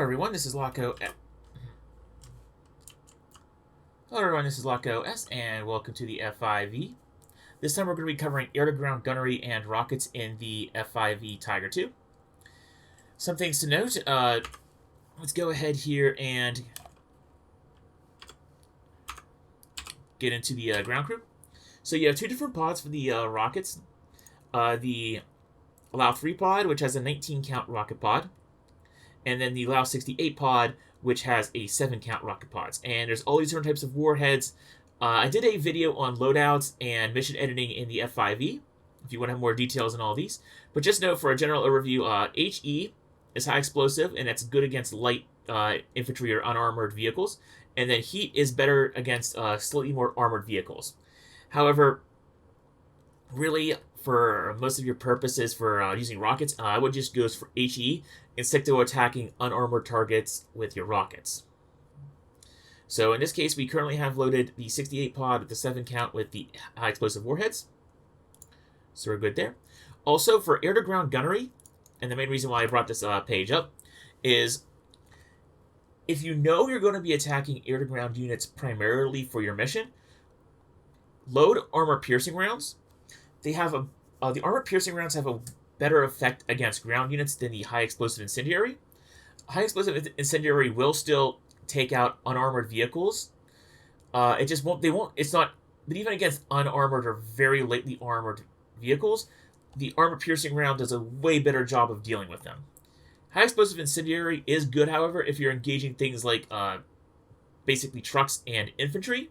everyone, this is Laco. Hello everyone, this is Laco S, and welcome to the F-5E. This time we're going to be covering air-to-ground gunnery and rockets in the F-5E Tiger II. Some things to note, let's go ahead here and get into the ground crew. So you have two different pods for the rockets. The Lao 3 pod, which has a 19 count rocket pod, and then the Lao 68 pod, which has a 7 count rocket pods. And there's all these different types of warheads. I did a video on loadouts and mission editing in the F-5E, if you want to have more details on all these. But just note, for a general overview, HE is high explosive, and that's good against light infantry or unarmored vehicles. And then heat is better against slightly more armored vehicles. However, really, for most of your purposes for using rockets, I would just go for HE and stick to attacking unarmored targets with your rockets. So in this case, we currently have loaded the 68 pod with the 7 count with the high explosive warheads. So we're good there. Also, for air-to-ground gunnery, and the main reason why I brought this page up, is if you know you're going to be attacking air-to-ground units primarily for your mission, load armor-piercing rounds. They have the armor-piercing rounds have a better effect against ground units than the high-explosive incendiary. High-explosive incendiary will still take out unarmored vehicles. It just won't. They won't. It's not. But even against unarmored or very lightly armored vehicles, the armor-piercing round does a way better job of dealing with them. High-explosive incendiary is good, however, if you're engaging things like basically trucks and infantry.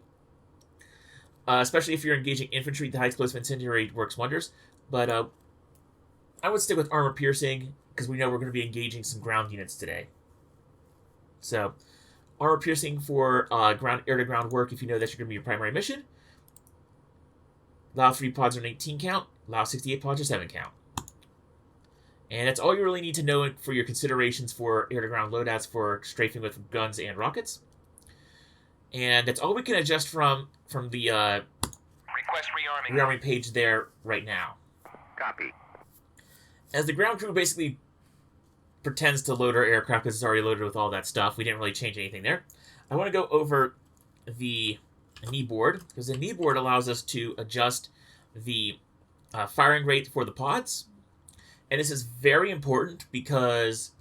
Especially if you're engaging infantry, the high explosive incendiary works wonders. But I would stick with armor piercing, because we know we're going to be engaging some ground units today. So, armor piercing for air-to-ground work if you know that's going to be your primary mission. Lao 3 pods are an 18 count. Lao 68 pods are 7 count. And that's all you really need to know for your considerations for air-to-ground loadouts for strafing with guns and rockets. And that's all we can adjust from the request rearming page there right now. Copy. As the ground crew basically pretends to load our aircraft because it's already loaded with all that stuff, we didn't really change anything there. I want to go over the knee board, because the knee board allows us to adjust the firing rate for the pods. And this is very important because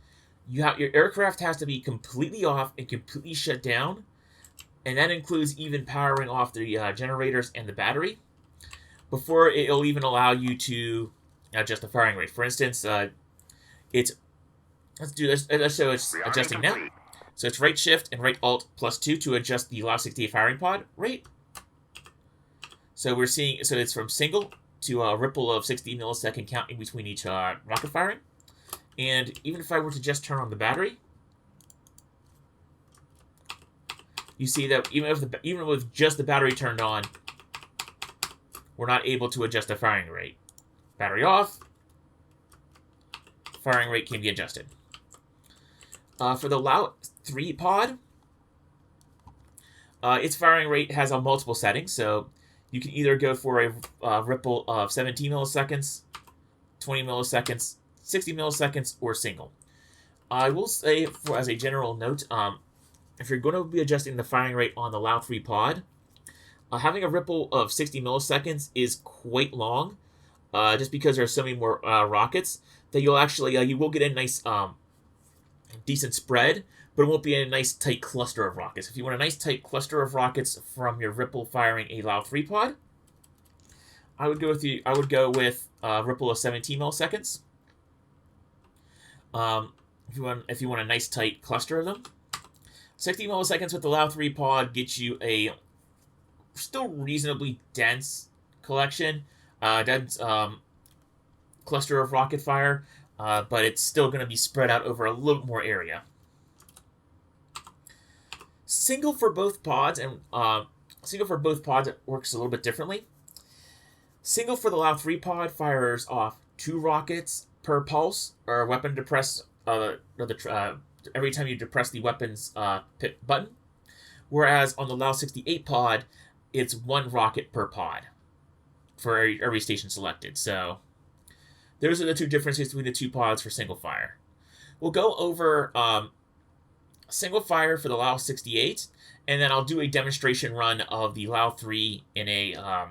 your aircraft has to be completely off and completely shut down. And that includes even powering off the generators and the battery before it'll even allow you to adjust the firing rate. For instance, let's do this. Let's show it's adjusting now. So it's right shift and right alt +2 to adjust the Lao 68 firing pod rate. So we're seeing, so it's from single to a ripple of 60 millisecond count in between each rocket firing. And even if I were to just turn on the battery, you see that even with just the battery turned on, we're not able to adjust the firing rate. Battery off, firing rate can be adjusted. For the Lao 3 pod, its firing rate has multiple settings, so you can either go for a ripple of 17 milliseconds, 20 milliseconds, 60 milliseconds, or single. I will say, as a general note, if you're going to be adjusting the firing rate on the Lao 3 pod, having a ripple of 60 milliseconds is quite long, just because there's so many more rockets that you'll actually, you will get a nice, decent spread, but it won't be a nice tight cluster of rockets. If you want a nice tight cluster of rockets from your ripple firing a Lao 3 pod, I would go with a ripple of 17 milliseconds. If you want a nice tight cluster of them. 60 milliseconds with the Lao 3 pod gets you a still reasonably dense collection, dense cluster of rocket fire, but it's still going to be spread out over a little more area. Single for both pods, and it works a little bit differently. Single for the Lao 3 pod fires off 2 rockets per pulse, or weapon depress, every time you depress the weapon's pit button. Whereas on the Lao 68 pod, it's 1 rocket per pod for every station selected. So those are the two differences between the two pods for single fire. We'll go over single fire for the Lao 68, and then I'll do a demonstration run of the Lao 3 in a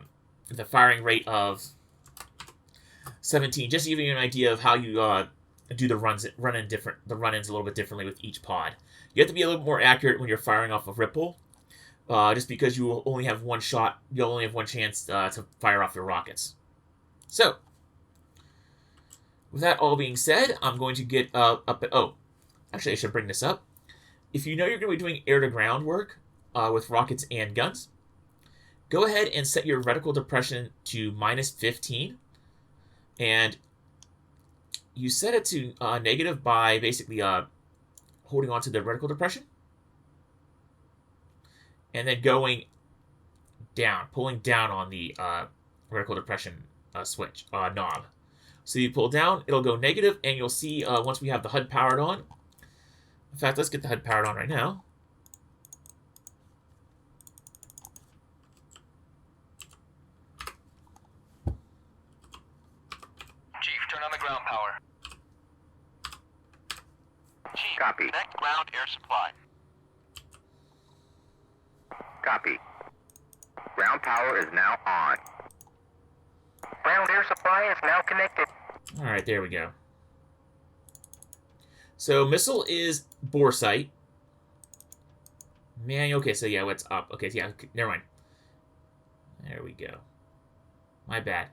the firing rate of 17, just to give you an idea of how you do the run-ins a little bit differently with each pod. You have to be a little more accurate when you're firing off of Ripple, just because you will only have one shot, you'll only have one chance to fire off your rockets. So, with that all being said, I'm going to get up at... Oh, actually, I should bring this up. If you know you're going to be doing air-to-ground work with rockets and guns, go ahead and set your reticle depression to -15. And you set it to negative by basically holding onto the reticle depression. And then going down, pulling down on the reticle depression switch knob. So you pull down, it'll go negative, and you'll see once we have the HUD powered on. In fact, let's get the HUD powered on right now. Chief, turn on the ground power. Chief, Copy. connect ground air supply. Copy. Ground power is now on. Ground air supply is now connected. All right, there we go. So missile is bore sight. Man, okay, so yeah, what's up? Okay, yeah, never mind. There we go. My bad.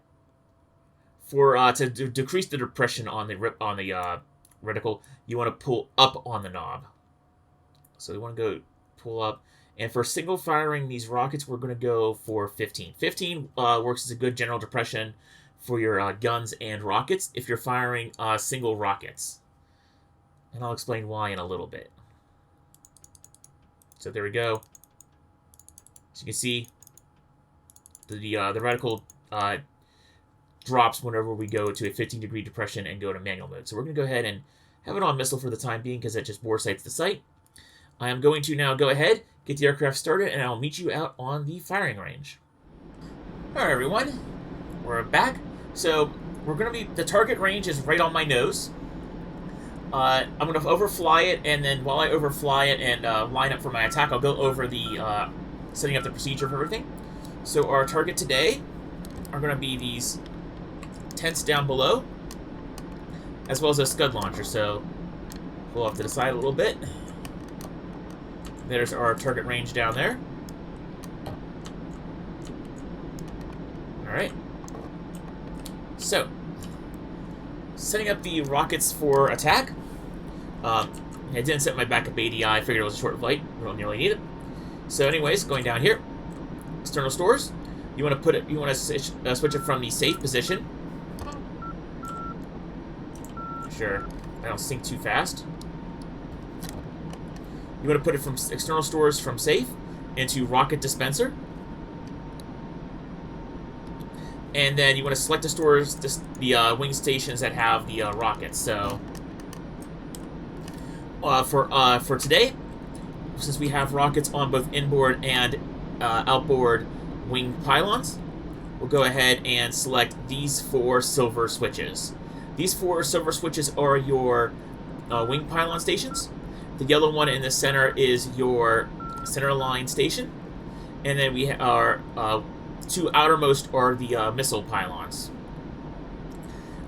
For to decrease the depression on the reticle, you want to pull up on the knob. So you want to go pull up. And for single firing these rockets, we're going to go for 15. 15 works as a good general depression for your guns and rockets if you're firing single rockets. And I'll explain why in a little bit. So there we go. So you can see the reticle drops whenever we go to a 15-degree depression and go to manual mode. So we're going to go ahead and have it on missile for the time being because it just bore sights the sight. I am going to now go ahead, get the aircraft started, and I'll meet you out on the firing range. Alright everyone, we're back. So we're going to be, the target range is right on my nose. I'm going to overfly it, and then while I overfly it and line up for my attack, I'll go over the setting up the procedure for everything. So our target today are going to be these tents down below, as well as a Scud launcher. So pull off to the side a little bit. There's our target range down there. Alright. So, setting up the rockets for attack. I didn't set my backup ADI. I figured it was a short flight. We don't nearly need it. So anyways, going down here. External stores. You want to put it. You want to switch it from the safe position. Sure, I don't sync too fast. You want to put it from external stores from safe into rocket dispenser. And then you want to select the stores, the wing stations that have the rockets. So for today, since we have rockets on both inboard and outboard wing pylons, we'll go ahead and select these 4 silver switches. These 4 silver switches are your wing pylon stations. The yellow one in the center is your center line station. And then we are 2 outermost are the missile pylons.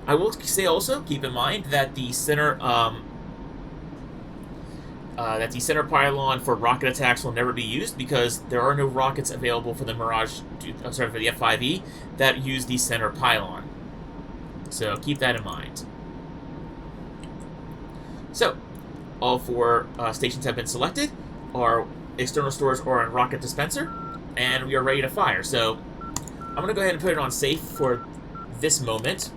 I will say also, keep in mind that the center pylon for rocket attacks will never be used because there are no rockets available for the Mirage, for the F-5E that use the center pylon. So keep that in mind. So, all 4 stations have been selected. Our external stores are on rocket dispenser, and we are ready to fire. So, I'm going to go ahead and put it on safe for this moment,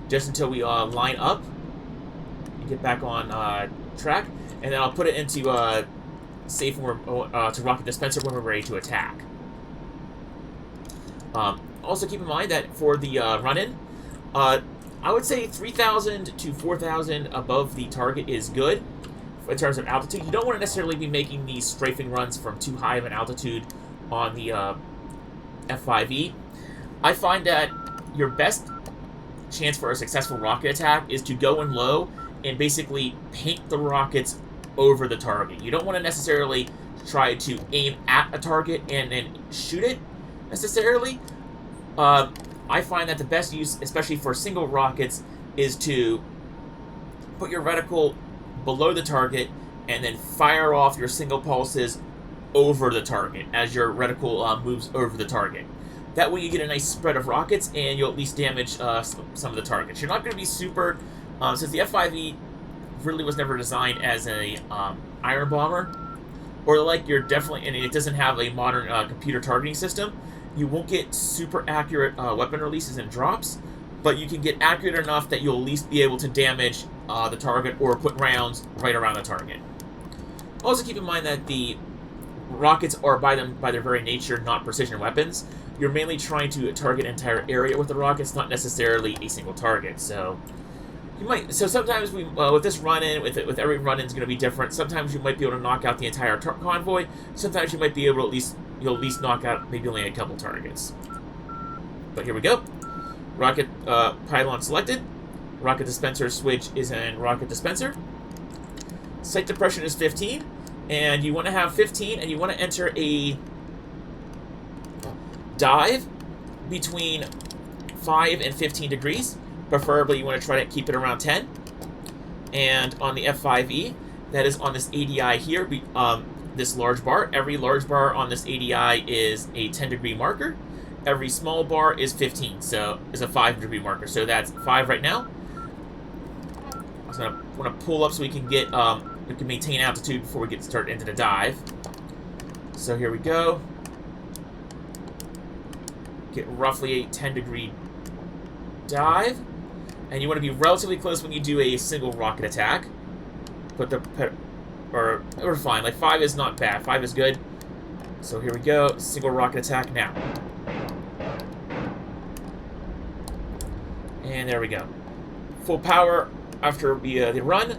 just until we line up and get back on track, and then I'll put it into safe when to rocket dispenser when we're ready to attack. Also keep in mind that for the run-in, I would say 3,000 to 4,000 above the target is good in terms of altitude. You don't want to necessarily be making these strafing runs from too high of an altitude on the F-5E. I find that your best chance for a successful rocket attack is to go in low and basically paint the rockets over the target. You don't want to necessarily try to aim at a target and then shoot it, necessarily. I find that the best use, especially for single rockets, is to put your reticle below the target and then fire off your single pulses over the target as your reticle moves over the target. That way you get a nice spread of rockets and you'll at least damage some of the targets. You're not going to be super... since the F-5E really was never designed as a iron bomber, or like you're definitely... and it doesn't have a modern computer targeting system, you won't get super accurate weapon releases and drops, but you can get accurate enough that you'll at least be able to damage the target or put rounds right around the target. Also keep in mind that the rockets are by their very nature not precision weapons. You're mainly trying to target an entire area with the rockets, not necessarily a single target. So you might. So sometimes we with this run-in, with every run-in is going to be different. Sometimes you might be able to knock out the entire convoy. Sometimes you might be able to at least knock out maybe only a couple targets. But here we go. Rocket pylon selected. Rocket dispenser switch is in rocket dispenser. Sight depression is 15. And you want to have 15, and you want to enter a dive between 5 and 15 degrees. Preferably, you want to try to keep it around 10. And on the F-5E, that is on this ADI here, this large bar. Every large bar on this ADI is a 10-degree marker. Every small bar is 15, so is a 5-degree marker. So that's 5 right now. I'm going to want to pull up so we can get... we can maintain altitude before we get started into the dive. So here we go. Get roughly a 10-degree dive. And you want to be relatively close when you do a single rocket attack. We're fine. Like 5 is not bad. 5 is good. So here we go. Single rocket attack now. And there we go. Full power after the run.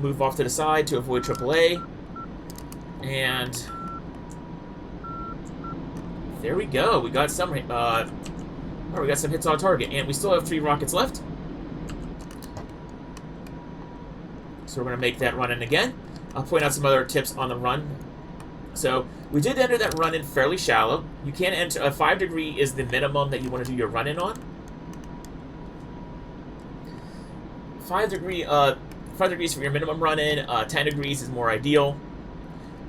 Move off to the side to avoid AAA. And there we go. We got some we got some hits on target, and we still have 3 rockets left. So we're going to make that run in again. I'll point out some other tips on the run. So we did enter that run in fairly shallow. You can enter a 5 degree is the minimum that you want to do your run in on. 5 degrees for your minimum run-in, 10 degrees is more ideal.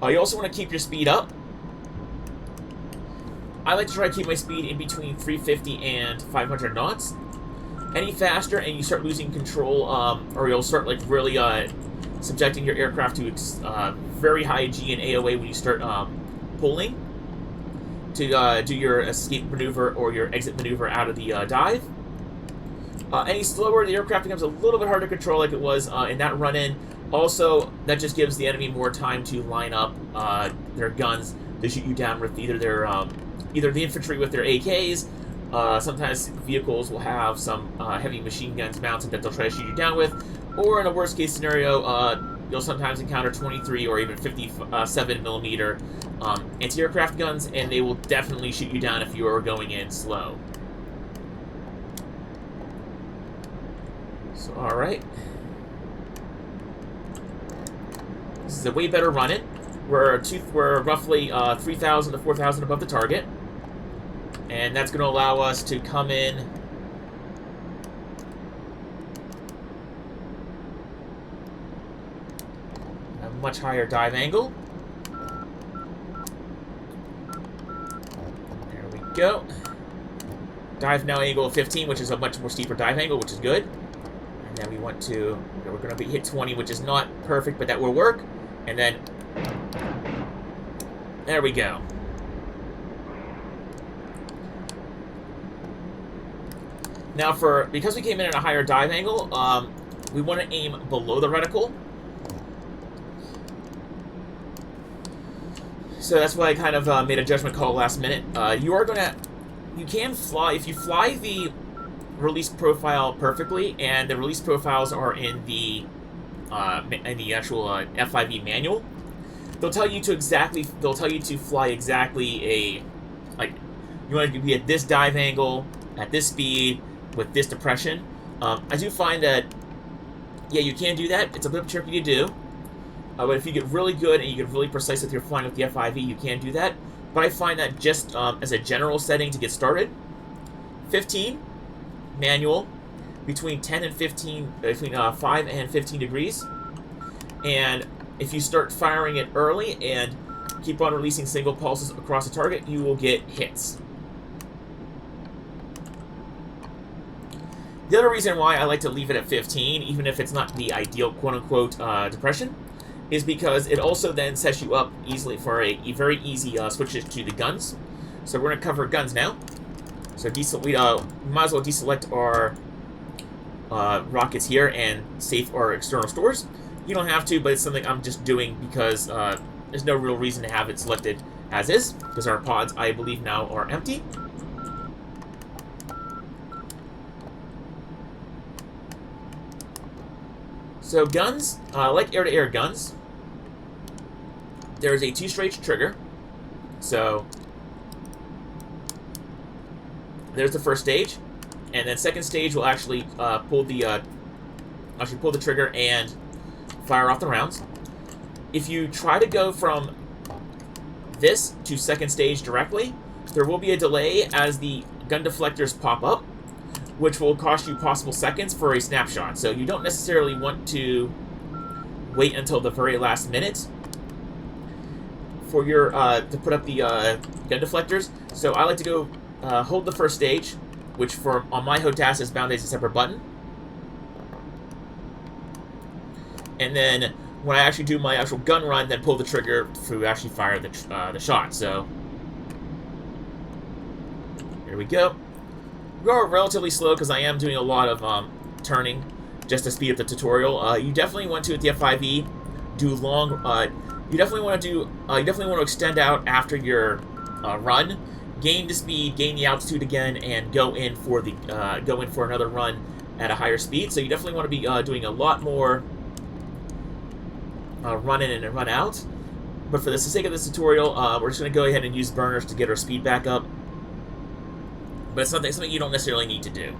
You also want to keep your speed up. I like to try to keep my speed in between 350 and 500 knots. Any faster and you start losing control, or you'll start like really subjecting your aircraft to very high G and AOA when you start pulling to do your escape maneuver or your exit maneuver out of the dive. Any slower, the aircraft becomes a little bit harder to control like it was in that run-in. Also, that just gives the enemy more time to line up their guns to shoot you down with either the infantry with their AKs. Sometimes vehicles will have some heavy machine guns mounted that they'll try to shoot you down with. Or in a worst-case scenario, you'll sometimes encounter 23 or even 57mm anti-aircraft guns, and they will definitely shoot you down if you are going in slow. So, alright. This is a way better run-in. We're roughly 3,000 to 4,000 above the target. And that's going to allow us to come in a much higher dive angle. There we go. Dive now angle of 15, which is a much more steeper dive angle, which is good. And then we want to, we're going to hit 20, which is not perfect, but that will work. And then, there we go. Now because we came in at a higher dive angle, we want to aim below the reticle. So that's why I kind of made a judgment call last minute. You can fly, if you fly the release profile perfectly, and the release profiles are in the actual F-5E manual, they'll tell you to fly exactly you want to be at this dive angle, at this speed, with this depression. I do find that Yeah, you can do that. It's a bit tricky to do. But if you get really good and you get really precise with your flying with the F-5E, you can do that. But I find that just as a general setting to get started, 15, manual, between 10 and 15, between 5 and 15 degrees. And if you start firing it early and keep on releasing single pulses across the target, you will get hits. The other reason why I like to leave it at 15, even if it's not the ideal quote-unquote depression, is because it also then sets you up easily for a very easy switch to the guns. So we're going to cover guns now. So we might as well deselect our rockets here and save our external stores. You don't have to, but it's something I'm just doing because there's no real reason to have it selected as is, because our pods, I believe, now are empty. So guns, like air-to-air guns, there's a two-stage trigger. So there's the first stage, and then second stage will actually pull the trigger and fire off the rounds. If you try to go from this to second stage directly, there will be a delay as the gun deflectors pop up, which will cost you possible seconds for a snapshot. So you don't necessarily want to wait until the very last minute for your to put up the gun deflectors. So I like to go hold the first stage, which on my HOTAS is bound as a separate button. And then when I actually do my actual gun run, then pull the trigger to actually fire the shot. So here we go. We're relatively slow because I am doing a lot of turning just to speed up the tutorial. You definitely want to, at the F-5E, do long. You definitely want to extend out after your run, gain the speed, gain the altitude again, and go in for another run at a higher speed. So you definitely want to be doing a lot more run in and run out. But for the sake of this tutorial, we're just going to go ahead and use burners to get our speed back up. But it's something you don't necessarily need to do.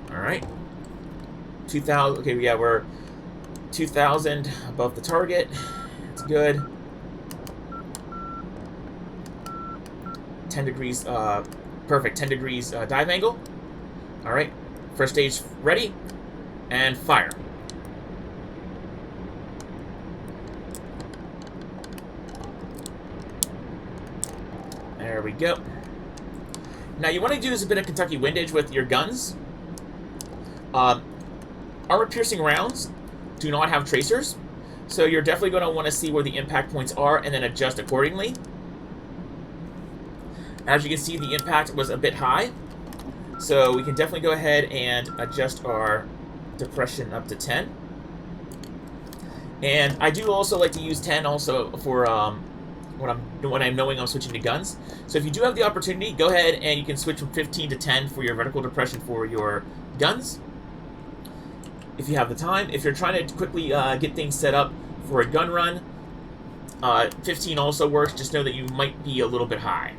Alright. 2,000. Okay, yeah, we're 2,000 above the target. That's good. 10 degrees, perfect. 10 degrees dive angle. Alright. First stage ready. And fire. There we go. Now, you want to do is a bit of Kentucky windage with your guns. Armor-piercing rounds do not have tracers, so you're definitely going to want to see where the impact points are and then adjust accordingly. As you can see, the impact was a bit high, so we can definitely go ahead and adjust our depression up to 10. And I do also like to use 10 also for when I'm knowing I'm switching to guns. So if you do have the opportunity, go ahead and you can switch from 15 to 10 for your vertical depression for your guns, if you have the time. If you're trying to quickly get things set up for a gun run, 15 also works. Just know that you might be a little bit high,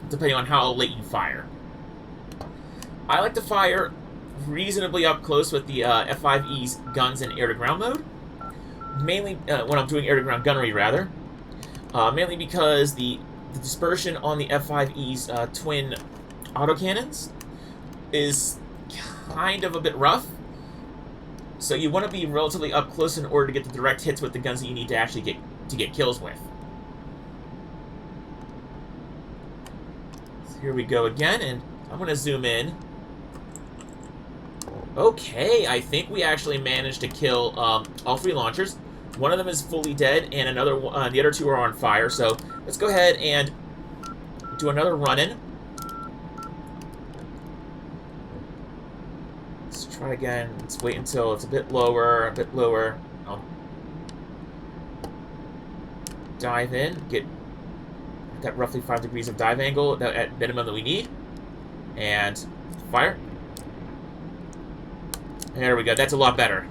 depending on how late you fire. I like to fire reasonably up close with the F-5E's guns in air-to-ground mode. Mainly when I'm doing air-to-ground gunnery, rather. Mainly because the dispersion on the F-5E's twin autocannons is kind of a bit rough. So you want to be relatively up close in order to get the direct hits with the guns that you need to actually get kills with. So here we go again, and I'm going to zoom in. Okay, I think we actually managed to kill all three launchers. One of them is fully dead, and the other two are on fire. So let's go ahead and do another run-in. Let's try again. Let's wait until it's a bit lower, I'll dive in, get that roughly 5 degrees of dive angle at minimum that we need, and fire. There we go. That's a lot better.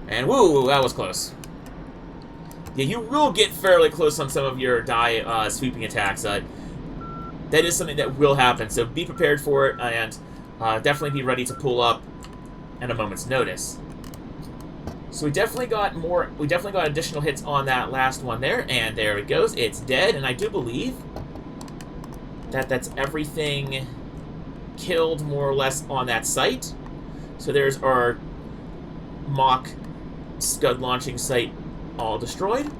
And woo, that was close. Yeah, you will get fairly close on some of your die sweeping attacks. That is something that will happen, so be prepared for it, and definitely be ready to pull up at a moment's notice. So we definitely got additional hits on that last one there, and there it goes. It's dead, and I do believe that that's everything killed more or less on that site. So there's our mock Scud launching site all destroyed.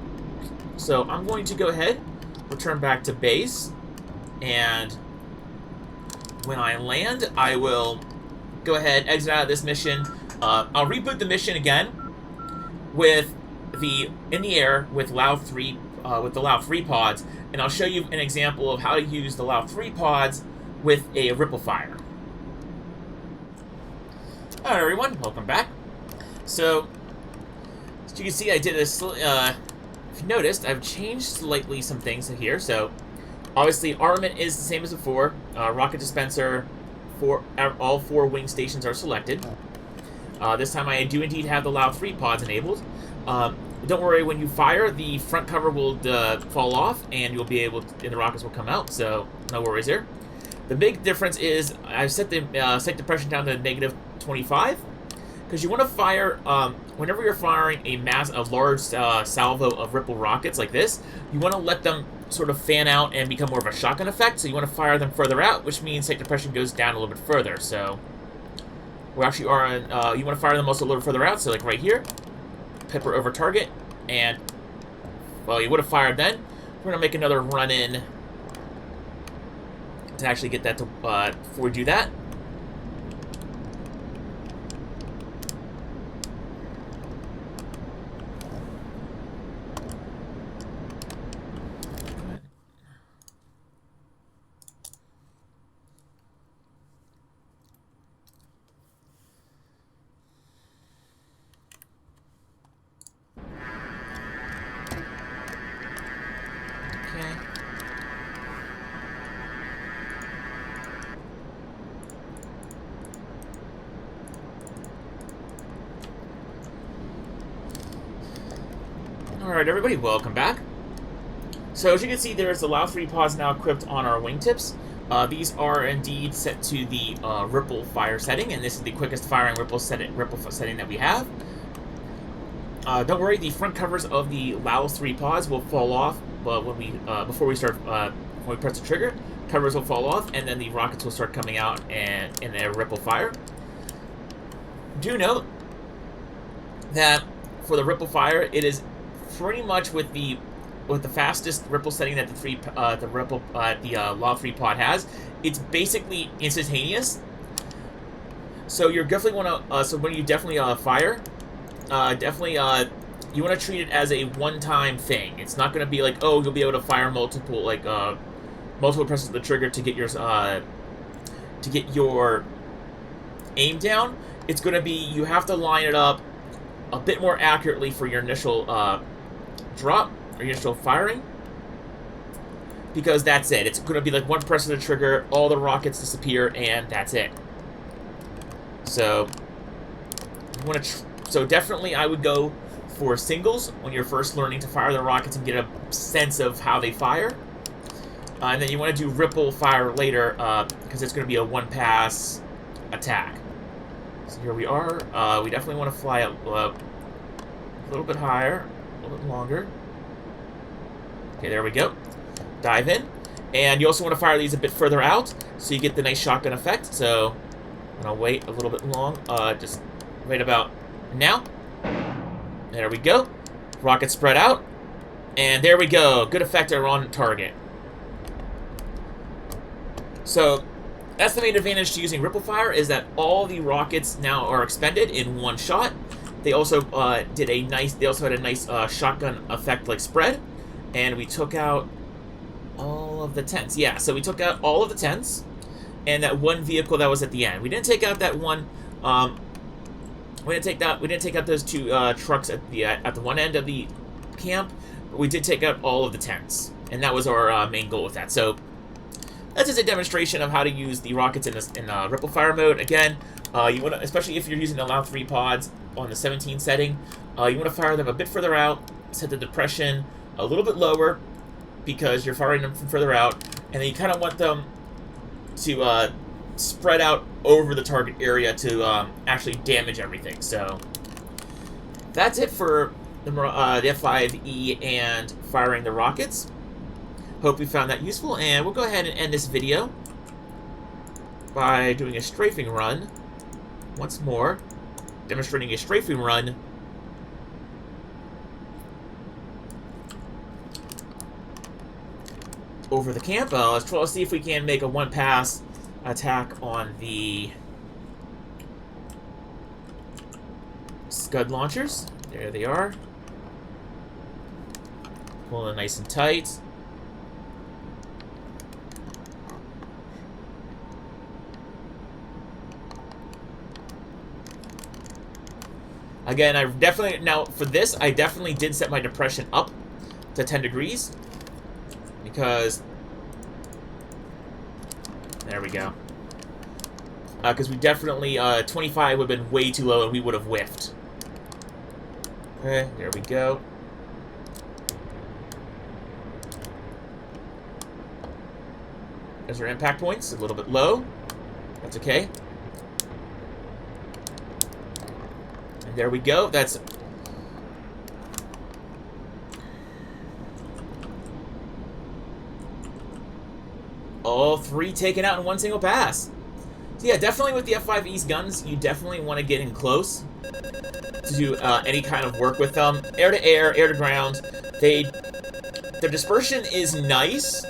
So I'm going to go ahead, return back to base, and when I land, I will go ahead, exit out of this mission. I'll reboot the mission again with in the air with Lao 3 with the Lao 3 pods, and I'll show you an example of how to use the Lao 3 pods with a ripple fire. Alright everyone, welcome back. So, as you can see, I did a if you noticed, I've changed slightly some things here. So, obviously, armament is the same as before. Rocket dispenser, all 4 wing stations are selected. This time I do indeed have the Lao 3 pods enabled. Don't worry, when you fire, the front cover will fall off, and you'll be able to, and the rockets will come out, so no worries there. The big difference is I've set the site depression down to -25, because you want to fire, whenever you're firing a large salvo of ripple rockets like this, you want to let them sort of fan out and become more of a shotgun effect, so you want to fire them further out, which means site depression goes down a little bit further, so we actually are on, you want to fire them also a little further out, so like right here, pepper over target, and, well, you would have fired then. We're going to make another run in to actually get that to, before we do that. Alright everybody, welcome back. So as you can see, there's the Lao 3 pods now equipped on our wingtips. These are indeed set to the ripple fire setting, and this is the quickest firing ripple setting that we have. Don't worry, the front covers of the Lao 3 pods will fall off, but when we before we press the trigger, covers will fall off, and then the rockets will start coming out and in a ripple fire. Do note that for the ripple fire, it is pretty much with the fastest ripple setting that the Lao 3 pod has. It's basically instantaneous. So you definitely want to. So when you definitely fire, you want to treat it as a one-time thing. It's not going to be like, oh, you'll be able to fire multiple presses of the trigger to get your aim down. It's going to be, you have to line it up a bit more accurately for your initial drop or your initial firing, because that's it. It's going to be like one press of the trigger, all the rockets disappear, and that's it. So you want to. So definitely, I would go for singles when you're first learning to fire the rockets and get a sense of how they fire. And then you want to do ripple fire later, because it's going to be a one-pass attack. So here we are. We definitely want to fly up a little bit higher, a little bit longer. Okay, there we go. Dive in. And you also want to fire these a bit further out, so you get the nice shotgun effect. So I'm going to wait a little bit long. Just wait about now. There we go. Rocket spread out. And there we go. Good effector on target. So that's the main advantage to using ripple fire, is that all the rockets now are expended in one shot. They also had a nice shotgun effect like spread, and we took out all of the tents. Yeah, so we took out all of the tents and that one vehicle that was at the end. We didn't take out that one. We didn't take out those two trucks at the one end of the camp, but we did take out all of the tents, and that was our main goal with that. So that's just a demonstration of how to use the rockets in ripple fire mode. Again, you want to, especially if you're using the Lao 3 pods on the 17 setting, you want to fire them a bit further out, set the depression a little bit lower because you're firing them from further out, and then you kind of want them to spread out over the target area to actually damage everything. So that's it for the F-5E and firing the rockets. Hope you found that useful, and we'll go ahead and end this video by doing a strafing run once more, demonstrating a strafing run over the camp. Let's see if we can make a one-pass attack on the Scud launchers. There they are. Pulling nice and tight. Again, now for this, I definitely did set my depression up to 10 degrees because there we go. Because we definitely 25 would have been way too low and we would have whiffed. Okay, there we go. There's our impact points, a little bit low. That's okay. And there we go. That's all 3 taken out in one single pass. So yeah, definitely with the F-5E's guns, you definitely want to get in close to do any kind of work with them. Air to air, air to ground. Their dispersion is nice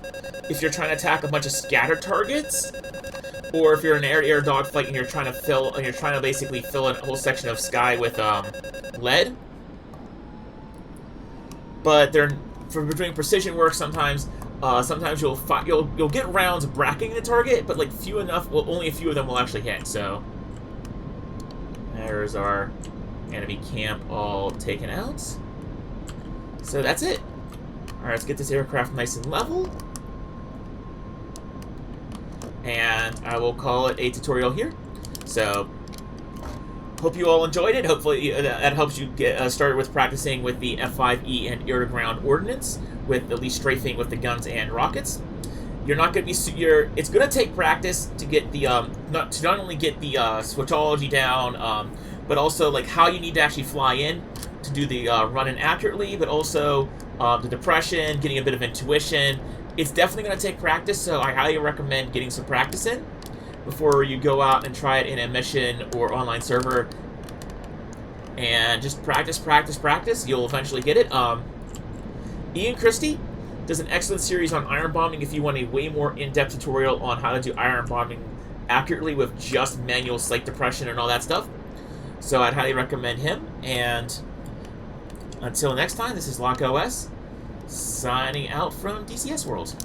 if you're trying to attack a bunch of scattered targets, or if you're in an air-to-air dogfight and you're trying to basically fill a whole section of sky with lead. But for doing precision work, sometimes you'll get rounds bracketing the target, but like few enough. Well, only a few of them will actually hit. So there's our enemy camp all taken out. So that's it. All right, let's get this aircraft nice and level. And I will call it a tutorial here. So, hope you all enjoyed it. Hopefully that helps you get started with practicing with the F-5E and air-to-ground ordnance, with at least strafing with the guns and rockets. You're not going to be it's going to take practice to get the not only get the switchology down, but also like how you need to actually fly in to do the run-in accurately, but also the depression, getting a bit of intuition. It's definitely going to take practice, so I highly recommend getting some practice in before you go out and try it in a mission or online server. And just practice, practice, practice. You'll eventually get it. Ian Christie does an excellent series on iron bombing if you want a way more in-depth tutorial on how to do iron bombing accurately with just manual sight depression and all that stuff. So I'd highly recommend him. And until next time, this is LockOS, signing out from DCS World.